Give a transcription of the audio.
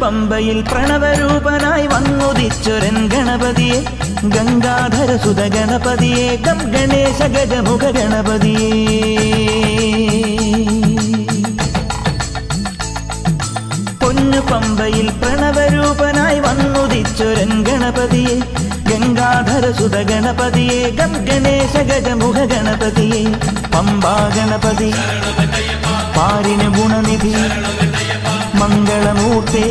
പമ്പയിൽ പ്രണവരൂപനായി വന്നുദിച്ചൊരൻ ഗണപതിയെ ഗംഗാധര സുത ഗണപതിയെ ഗം ഗണേശ ഗജമുഖ ഗണപതിയെ പൊന്നു പമ്പയിൽ പ്രണവരൂപനായി വന്നുദിച്ചൊരൻ ഗണപതിയെ ഗംഗാധര സുത ഗണപതിയെ ഗം ഗണേശ ഗജമുഖ ഗണപതിയെ പമ്പാ ഗണപതി പാരിന് ഗുണനിധി മംഗളമൂർത്തേ